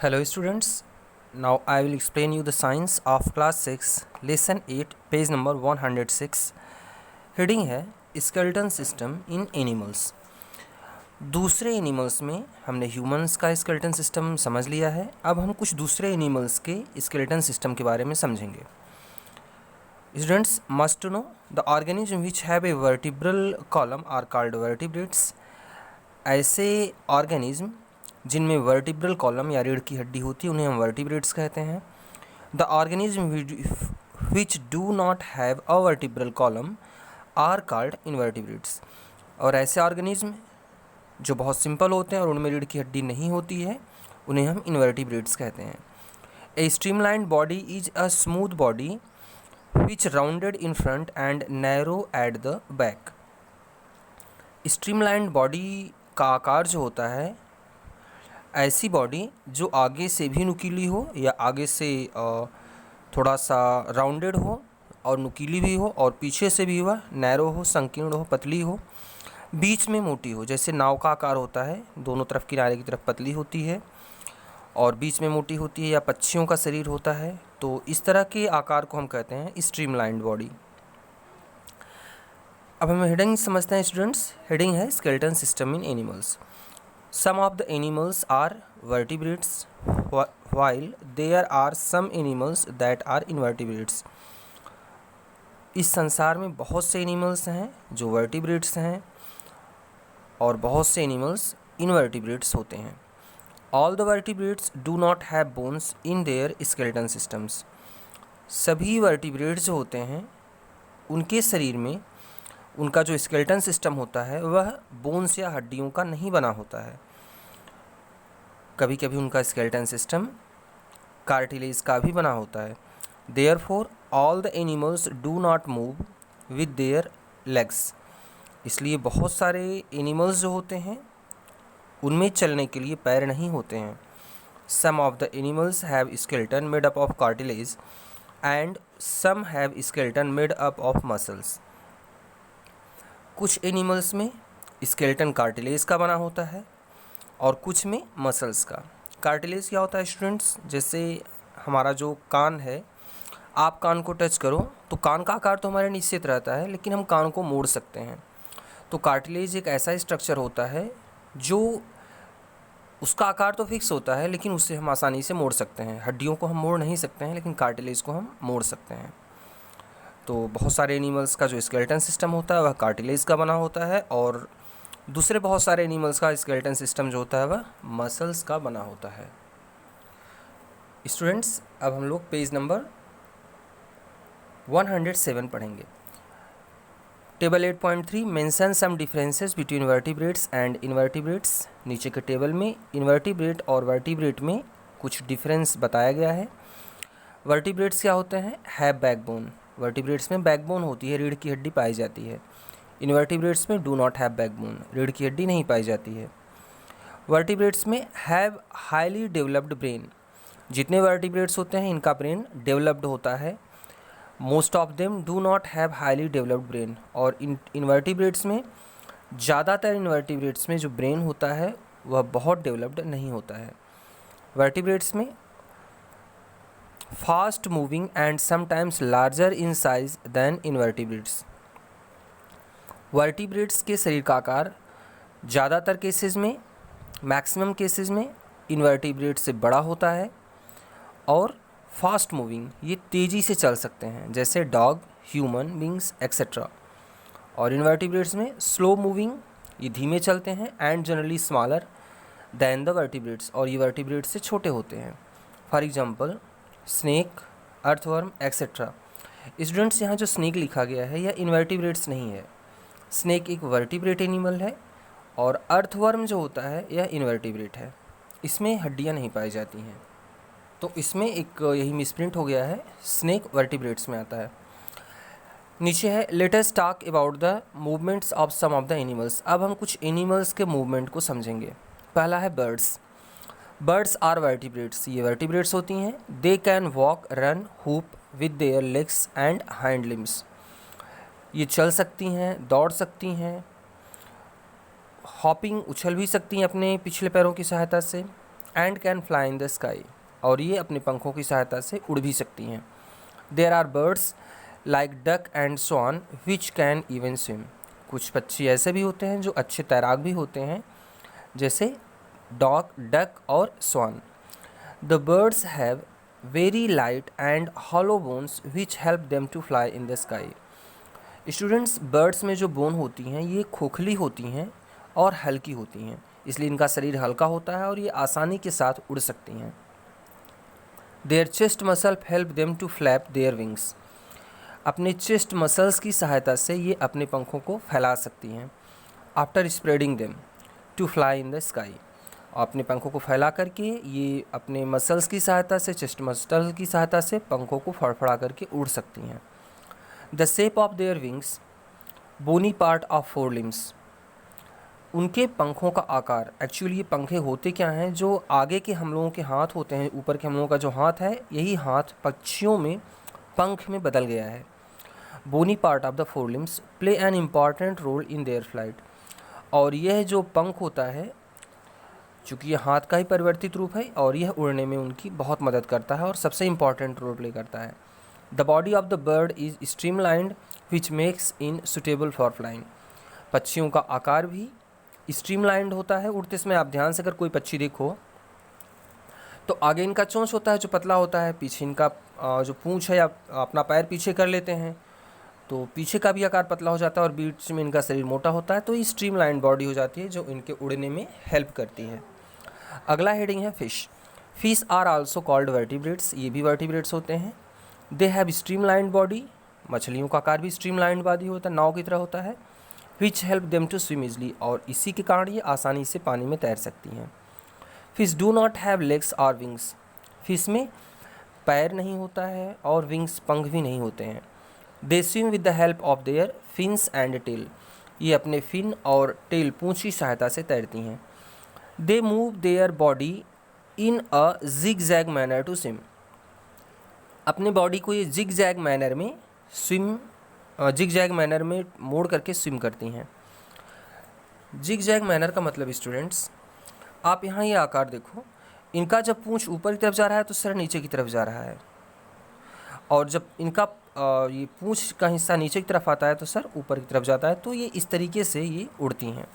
Hello students, now I will explain you the science of class 6 lesson 8 page number 106. Heading है skeleton system in animals. दूसरे animals में हमने humans का skeleton system समझ लिया है, अब हम कुछ दूसरे एनिमल्स के स्केलेटन सिस्टम के बारे में समझेंगे। Students must know the organism which have a vertebral column are called vertebrates. ऐसे ऑर्गेनिज्म जिनमें वर्टिब्रल कॉलम या रीढ़ की हड्डी होती है उन्हें हम वर्टिब्रेट्स कहते हैं। The organism which do not have a vertebral column are called invertebrates. और ऐसे ऑर्गेनिज्म जो बहुत सिंपल होते हैं और उनमें रीढ़ की हड्डी नहीं होती है उन्हें हम इनवर्टिब्रेट्स कहते हैं। A streamlined body is a smooth body which rounded in front and narrow at the back. Streamlined body का आकार जो होता है, ऐसी बॉडी जो आगे से भी नुकीली हो या आगे से थोड़ा सा राउंडेड हो और नुकीली भी हो, और पीछे से भी वह नैरो हो, संकीर्ण हो, पतली हो, बीच में मोटी हो। जैसे नाव का आकार होता है, दोनों तरफ किनारे की तरफ पतली होती है और बीच में मोटी होती है, या पक्षियों का शरीर होता है, तो इस तरह के आकार को हम कहते हैं स्ट्रीमलाइंड बॉडी। अब हम हेडिंग समझते हैं स्टूडेंट्स। हेडिंग है skeleton system in animals. Some of the animals are vertebrates while there are some animals that are invertebrates. इस संसार में बहुत से एनिमल्स हैं जो वर्टिब्रेट्स हैं और बहुत से एनिमल्स इनवर्टिब्रेट्स होते हैं। All the vertebrates do not have bones in their skeleton systems. सभी वर्टिब्रेट्स जो होते हैं उनके शरीर में उनका जो स्केलेटन सिस्टम होता है वह बोन्स या हड्डियों का नहीं बना होता है। कभी कभी उनका स्केलेटन सिस्टम कार्टिलेज का भी बना होता है। Therefore all the animals do not move with their legs. इसलिए बहुत सारे एनिमल्स जो होते हैं उनमें चलने के लिए पैर नहीं होते हैं। Some of the animals have skeleton made up of cartilage and some have skeleton made up of muscles. कुछ एनिमल्स में स्केलेटन कार्टिलेज का बना होता है और कुछ में मसल्स का। कार्टिलेज क्या होता है स्टूडेंट्स? जैसे हमारा जो कान है, आप कान को टच करो तो कान का आकार तो हमारे निश्चित रहता है, लेकिन हम कान को मोड़ सकते हैं। तो कार्टिलेज एक ऐसा स्ट्रक्चर होता है जो उसका आकार तो फिक्स होता है लेकिन उससे हम आसानी से मोड़ सकते हैं। हड्डियों को हम मोड़ नहीं सकते हैं लेकिन कार्टिलेज को हम मोड़ सकते हैं। तो बहुत सारे एनिमल्स का जो स्केलेटन सिस्टम होता है वह कार्टिलेज का बना होता है और दूसरे बहुत सारे एनिमल्स का स्केलेटन सिस्टम जो होता है वह मसल्स का बना होता है। स्टूडेंट्स अब हम लोग पेज नंबर 107 पढ़ेंगे। Table 8.3 mention some differences between vertebrates and invertebrates. नीचे के टेबल में इनवर्टिब्रेट और वर्टिब्रेट में कुछ डिफरेंस बताया गया है। वर्टिब्रेट्स क्या होते हैं? Have backbone. वर्टिब्रेट्स में बैकबोन होती है, रीढ़ की हड्डी पाई जाती है। इनवर्टिब्रेट्स में डू नॉट हैव बैकबोन, रीढ़ की हड्डी नहीं पाई जाती है। वर्टिब्रेट्स में हैव हाईली डेवलप्ड ब्रेन। जितने वर्टिब्रेट्स होते हैं इनका ब्रेन डेवलप्ड होता है। Most of them do not have highly developed brain. और इनवर्टिब्रेट्स में ज़्यादातर इनवर्टिब्रेट्स में जो ब्रेन होता है वह बहुत डेवलप्ड नहीं होता है। वर्टिब्रेट्स में fast moving and sometimes larger in size than invertebrates. Vertebrates के शरीर का आकार ज़्यादातर केसेस में, मैक्सिमम केसेस में इनवर्टिब्रेट से बड़ा होता है और फास्ट मूविंग, ये तेज़ी से चल सकते हैं जैसे डॉग, ह्यूमन बींग्स एक्सेट्रा। और इनवर्टिब्रेट्स में स्लो मूविंग, ये धीमे चलते हैं and generally smaller than the vertebrates, और ये वर्टिब्रेट्स से छोटे होते हैं। For example snake, earthworm etcetera. Students यहाँ जो स्नेक लिखा गया है यह इनवर्टिब्रेट्स नहीं है। स्नेक एक वर्टिब्रेट एनिमल है और अर्थवर्म जो होता है यह इनवर्टिब्रेट है, इसमें हड्डियाँ नहीं पाई जाती हैं। तो इसमें एक यही मिसप्रिंट हो गया है, स्नेक वर्टिब्रेट्स में आता है। नीचे है let us talk about the movements of some of the animals. अब हम कुछ एनिमल्स के मूवमेंट को समझेंगे। पहला है बर्ड्स। बर्ड्स आर वर्टिब्रेट्स, ये वर्टिब्रेट्स होती हैं। They can walk, run, hoop with their legs and hind limbs. ये चल सकती हैं, दौड़ सकती हैं, हॉपिंग, उछल भी सकती हैं अपने पिछले पैरों की सहायता से, and can fly in the sky, और ये अपने पंखों की सहायता से उड़ भी सकती हैं। There are birds like duck and swan which can even swim, कुछ पक्षी ऐसे भी होते हैं जो अच्छे तैराक भी होते हैं, जैसे डक और swan. The birds have very light and hollow bones which help them to fly in the sky. Students, birds में जो बोन होती हैं ये खोखली होती हैं और हल्की होती हैं, इसलिए इनका शरीर हल्का होता है और ये आसानी के साथ उड़ सकती हैं। Their chest muscle help them to flap their wings, अपने चेस्ट मसल्स की सहायता से ये अपने पंखों को फैला सकती हैं। After spreading them to fly in the sky, अपने पंखों को फैला करके ये अपने मसल्स की सहायता से, चेस्ट मसल की सहायता से पंखों को फड़फड़ा करके उड़ सकती हैं। The shape of their wings bony part of forelimbs, उनके पंखों का आकार, एक्चुअली ये पंखे होते क्या हैं, जो आगे के हम लोगों के हाथ होते हैं, ऊपर के हम लोगों का जो हाथ है, यही हाथ पक्षियों में पंख में बदल गया है। Bony part of the fore limbs play an important role in their flight, और यह जो पंख होता है, चूँकि यह हाथ का ही परिवर्तित रूप है और यह उड़ने में उनकी बहुत मदद करता है और सबसे इम्पॉर्टेंट रोल प्ले करता है। The body of the bird is streamlined which makes in suitable for flying, पक्षियों का आकार भी स्ट्रीमलाइंड होता है उड़ते समय। आप ध्यान से अगर कोई पक्षी देखो तो आगे इनका चोंच होता है जो पतला होता है, पीछे इनका जो पूंछ है या अपना पैर पीछे कर लेते हैं तो पीछे का भी आकार पतला हो जाता है और बीच में इनका शरीर मोटा होता है, तो ये स्ट्रीमलाइंड बॉडी हो जाती है जो इनके उड़ने में हेल्प करती है। अगला हेडिंग है fish. Fish are also called vertebrates, ये भी वर्टिब्रेट्स होते हैं। दे हैव स्ट्रीमलाइंड बॉडी, मछलियों का आकार भी स्ट्रीमलाइंड बॉडी होता है, नाव की तरह होता है। Which help them to swim easily, और इसी के कारण ये आसानी से पानी में तैर सकती हैं। Fish do not have legs और विंग्स, फिश में पैर नहीं होता है और विंग्स पंख भी नहीं होते हैं। They swim with the help of their fins and tail, ये अपने फिन और टेल पूंछ की सहायता से तैरती हैं। They move their body in a zigzag manner to swim, अपने बॉडी को ये जिग जैग मैनर में जिग जैग मैनर में मोड़ करके स्विम करती हैं। जिग जैग मैनर का मतलब स्टूडेंट्स, आप यहाँ ये आकार देखो, इनका जब पूंछ ऊपर की तरफ जा रहा है तो सर नीचे की तरफ जा रहा है, और जब इनका ये पूंछ का हिस्सा नीचे की तरफ आता है तो सर ऊपर की तरफ जाता है। तो ये इस तरीके से ये उड़ती हैं,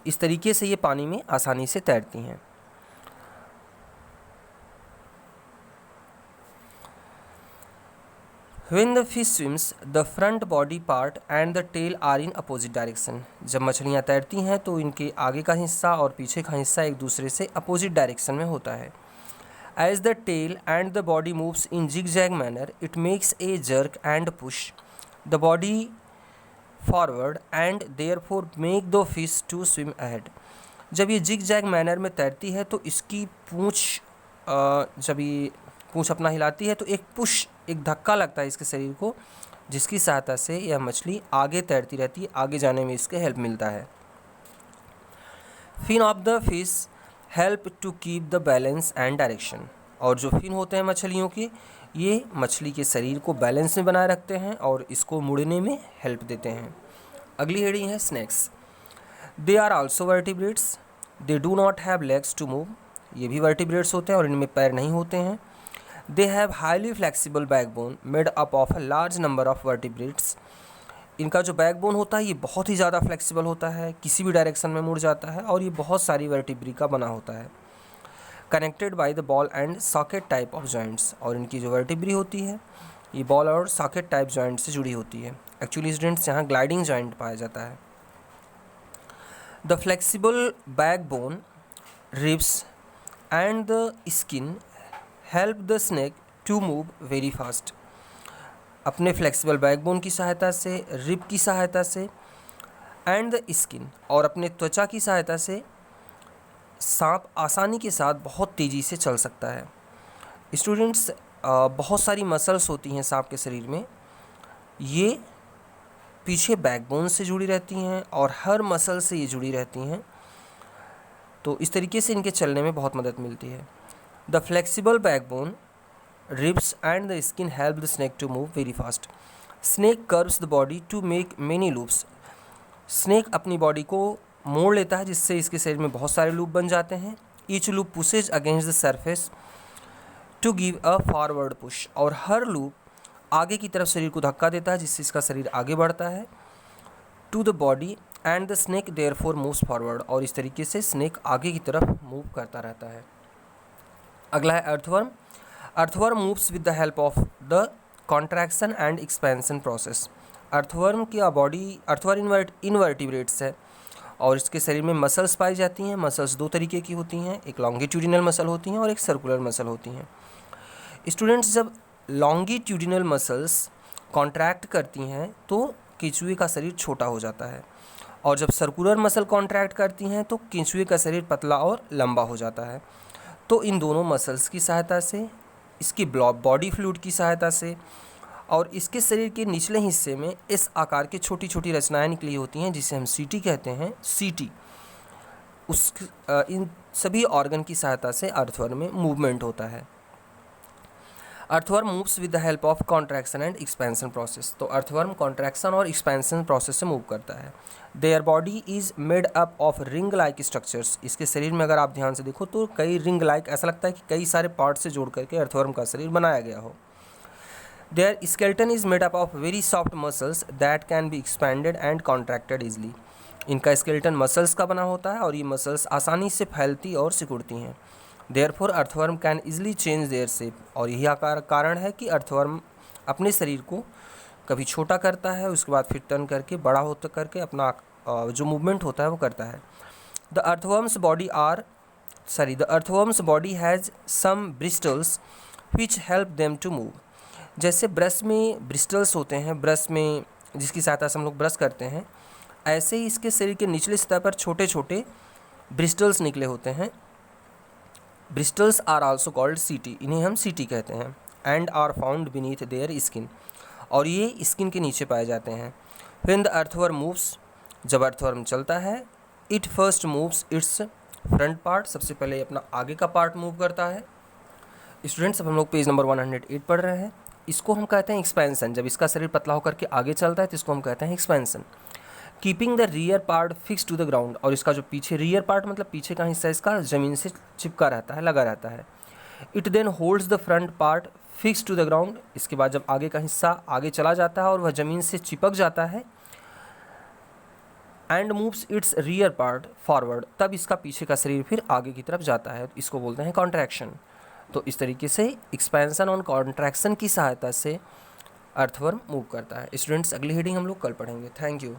इस तरीके से ये पानी में आसानी से तैरती हैं। When the fish swims, the front body part and the tail are in opposite direction. जब मछलियाँ तैरती हैं तो इनके आगे का हिस्सा और पीछे का हिस्सा एक दूसरे से अपोजिट डायरेक्शन में होता है। As the tail and the body moves in zigzag manner, it makes a jerk and push the body forward and therefore make the fish to swim ahead. जब ये जिग-जैग मैनर में तैरती है तो इसकी पूँछ जब ये पूँछ अपना हिलाती है तो एक धक्का लगता है इसके शरीर को, जिसकी सहायता से यह मछली आगे तैरती रहती है, आगे जाने में इसके हेल्प मिलता है। Fin of the fish help to keep the balance and direction, और जो फिन होते हैं मछलियों के, ये मछली के शरीर को बैलेंस में बनाए रखते हैं और इसको मुड़ने में हेल्प देते हैं। अगली हेडिंग है snakes. They are also vertebrates, they do not have legs to move, ये भी वर्टिब्रेट्स होते हैं और इनमें पैर नहीं होते हैं। They have highly flexible backbone made up of a large number of vertebrates, इनका जो बैकबोन होता है ये बहुत ही ज़्यादा फ्लेक्सिबल होता है, किसी भी डायरेक्शन में मुड़ जाता है और ये बहुत सारी वर्टिब्री का बना होता है। Connected by the ball and socket type of joints, और इनकी जो वर्टिब्री होती है ये बॉल और सॉकेट टाइप जॉइंट से जुड़ी होती है। एक्चुअली स्टूडेंट्स यहाँ ग्लाइडिंग जॉइंट पाया जाता है। The flexible backbone, ribs and the skin help the snake to move very fast, अपने फ्लेक्सिबल बैकबोन की सहायता से, रिब की सहायता से एंड द स्किन, और अपने त्वचा की सहायता से सांप आसानी के साथ बहुत तेज़ी से चल सकता है। स्टूडेंट्स, बहुत सारी मसल्स होती हैं सांप के शरीर में, ये पीछे बैकबोन से जुड़ी रहती हैं और हर मसल से ये जुड़ी रहती हैं, तो इस तरीके से इनके चलने में बहुत मदद मिलती है। The flexible backbone, ribs and the skin help the snake to move very fast. Snake curves the body to make many loops, snake अपनी बॉडी को मोड़ लेता है, जिससे इसके शरीर में बहुत सारे लूप बन जाते हैं। Each loop pushes against the surface to give a forward push, और हर लूप आगे की तरफ शरीर को धक्का देता है, जिससे इसका शरीर आगे बढ़ता है। To the body and the snake therefore moves forward, और इस तरीके से स्नेक आगे की तरफ मूव करता रहता है। अगला है earthworm. Earthworm moves with the help of the contraction and expansion process. Earthworm की बॉडी, अर्थवर्म इनवर्टिब्रेट्स है और इसके शरीर में मसल्स पाई जाती हैं। मसल्स दो तरीके की होती हैं, एक लॉन्गिट्यूडिनल मसल होती हैं और एक सर्कुलर मसल होती हैं। स्टूडेंट्स, जब लॉन्गिट्यूडिनल मसल्स कॉन्ट्रैक्ट करती हैं तो केंचुए का शरीर छोटा हो जाता है, और जब सर्कुलर मसल कॉन्ट्रैक्ट करती हैं तो केंचुए का शरीर पतला और लंबा हो जाता है। तो इन दोनों मसल्स की सहायता से, इसकी बॉडी फ्लूइड की सहायता से और इसके शरीर के निचले हिस्से में इस आकार की छोटी छोटी रचनाएं निकली होती हैं, जिसे हम सीटी कहते हैं, सीटी, इन सभी ऑर्गन की सहायता से अर्थवर्म में मूवमेंट होता है। Earthworm moves with the help of contraction and expansion process. तो अर्थवर्म कॉन्ट्रैक्शन और एक्सपेंशन प्रोसेस से मूव करता है। Their body is made up of ring like structures. इसके शरीर में अगर आप ध्यान से देखो तो कई रिंग लाइक, ऐसा लगता है कि कई सारे पार्ट से जोड़ करके अर्थवर्म का शरीर बनाया गया हो। Their skeleton is made up of very soft muscles that can be expanded and contracted easily. इनका स्केलेटन मसल्स का बना होता है और ये मसल्स आसानी से फैलती और सिकुड़ती हैं। Therefore earthworm can easily change their shape, और यही कारण है कि अर्थवर्म अपने शरीर को कभी छोटा करता है, उसके बाद फिर टर्न करके बड़ा होता करके अपना जो मूवमेंट होता है वो करता है। The earthworm's body has some bristles which help them to move. जैसे ब्रश में ब्रिस्टल्स होते हैं, ब्रश में जिसकी सहायता से हम लोग ब्रश करते हैं, ऐसे ही इसके शरीर के निचले सतह पर छोटे छोटे ब्रिस्टल्स निकले होते हैं। ब्रिस्टल्स आर आल्सो कॉल्ड सीटी, इन्हें हम सीटी कहते हैं। And are found beneath their skin, और ये स्किन के नीचे पाए जाते हैं। व्हेन द अर्थवर्म मूव्स, जब अर्थवर्म चलता है, it first moves its front part, सबसे पहले अपना आगे का पार्ट मूव करता है। स्टूडेंट्स, अब हम लोग पेज नंबर 108 पढ़ रहे हैं। इसको हम कहते हैं एक्सपेंशन। जब इसका शरीर पतला होकर के आगे चलता है तो इसको हम कहते हैं expansion. Keeping the rear part fix to the ground, और इसका जो पीछे रियर पार्ट मतलब पीछे का हिस्सा इसका ज़मीन से चिपका रहता है, लगा रहता है। It then holds the front part fix to the ground. इसके बाद जब आगे का हिस्सा आगे चला जाता है और वह ज़मीन से चिपक जाता है, and moves it's rear part forward, तब इसका पीछे का शरीर फिर आगे की तरफ जाता है, इसको बोलते हैं कॉन्ट्रैक्शन। तो इस तरीके से एक्सपेंशन और कॉन्ट्रैक्शन की सहायता से अर्थवर्म मूव करता है। स्टूडेंट्स, अगली हेडिंग हम लोग कल पढ़ेंगे। Thank you.